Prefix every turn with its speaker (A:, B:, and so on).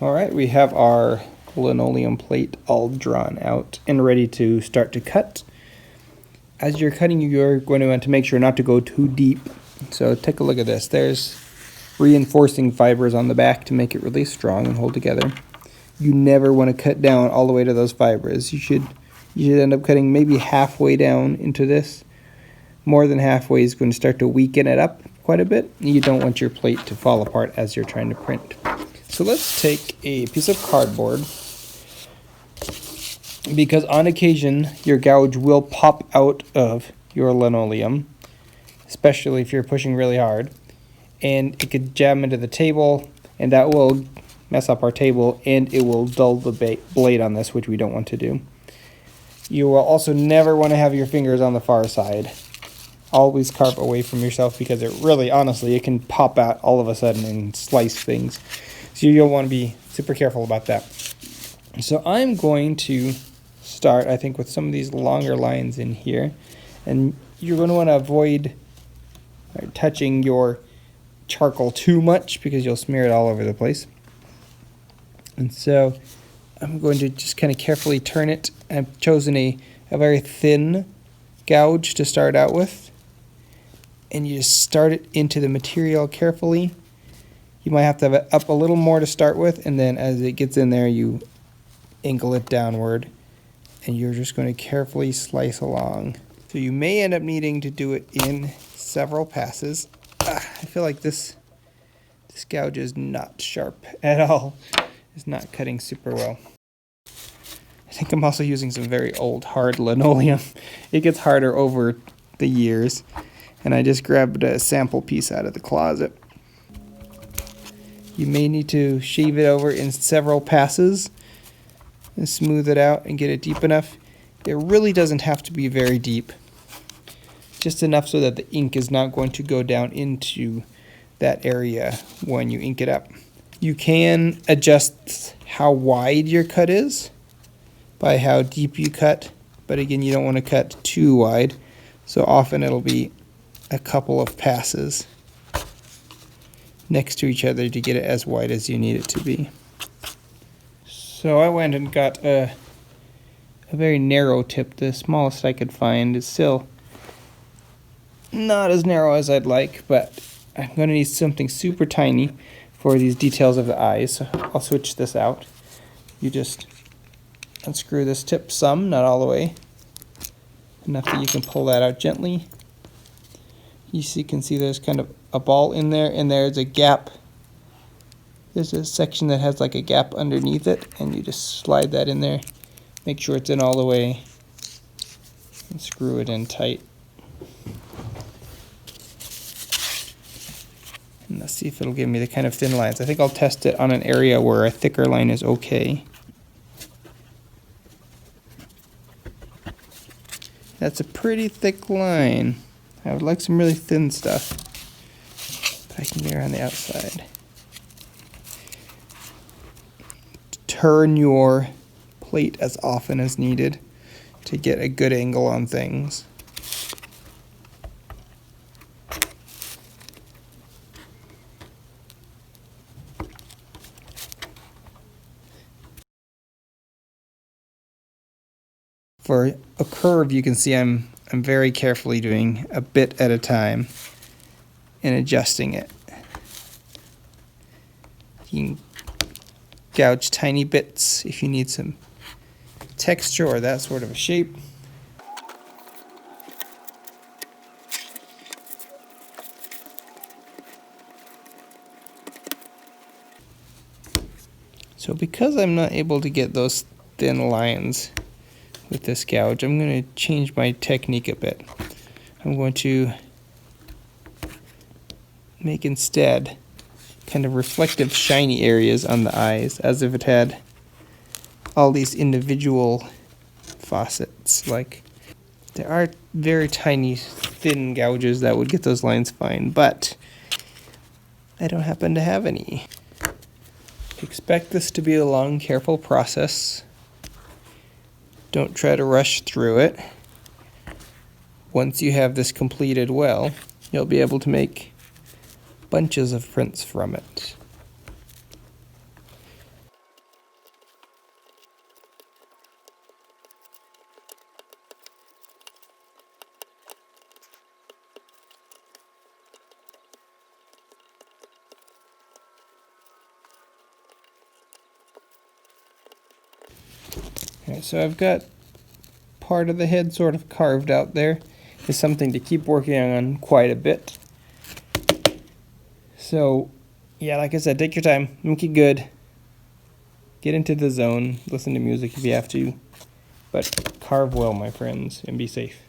A: Alright, we have our linoleum plate all drawn out and ready to start to cut. As you're cutting, you're going to want to make sure not to go too deep. So take a look at this. There's reinforcing fibers on the back to make it really strong and hold together. You never want to cut down all the way to those fibers. You should end up cutting maybe halfway down into this. More than halfway is going to start to weaken it up quite a bit. You don't want your plate to fall apart as you're trying to print. So let's take a piece of cardboard, because on occasion your gouge will pop out of your linoleum, especially if you're pushing really hard, and it could jam into the table, and that will mess up our table, and it will dull the blade on this, which we don't want to do. You will also never want to have your fingers on the far side. Always carve away from yourself, because it really, honestly, it can pop out all of a sudden and slice things. So you'll want to be super careful about that. So I'm going to start, I think, with some of these longer lines in here. And you're going to want to avoid touching your charcoal too much, because you'll smear it all over the place. And so I'm going to just kind of carefully turn it. I've chosen a very thin gouge to start out with. And you just start it into the material carefully. You might have to have it up a little more to start with, and then as it gets in there, you angle it downward, and you're just going to carefully slice along. So you may end up needing to do it in several passes. I feel like this gouge is not sharp at all. It's not cutting super well. I think I'm also using some very old hard linoleum. It gets harder over the years, and I just grabbed a sample piece out of the closet. You may need to shave it over in several passes and smooth it out and get it deep enough. It really doesn't have to be very deep, just enough so that the ink is not going to go down into that area when you ink it up. You can adjust how wide your cut is by how deep you cut, but again, you don't want to cut too wide, so often it'll be a couple of passes next to each other to get it as wide as you need it to be. So I went and got a very narrow tip. The smallest I could find is still not as narrow as I'd like, but I'm going to need something super tiny for these details of the eyes. So I'll switch this out. You just unscrew this tip some, not all the way, enough that you can pull that out gently. You can see there's kind of a ball in there, and there's a gap. There's a section that has like a gap underneath it, and you just slide that in there. Make sure it's in all the way, and screw it in tight. And let's see if it'll give me the kind of thin lines. I think I'll test it on an area where a thicker line is okay. That's a pretty thick line. I would like some really thin stuff, but I can get around the outside. Turn your plate as often as needed to get a good angle on things. For a curve, you can see I'm very carefully doing a bit at a time and adjusting it. You can gouge tiny bits if you need some texture or that sort of a shape. So because I'm not able to get those thin lines with this gouge, I'm going to change my technique a bit. I'm going to make instead kind of reflective shiny areas on the eyes, as if it had all these individual facets. Like, there are very tiny thin gouges that would get those lines fine, but I don't happen to have any. Expect this to be a long, careful process. Don't try to rush through it. Once you have this completed well, you'll be able to make bunches of prints from it. Okay, so I've got part of the head sort of carved out there. It's something to keep working on quite a bit. So, yeah, like I said, take your time, make it good. Get into the zone, listen to music if you have to. But carve well, my friends, and be safe.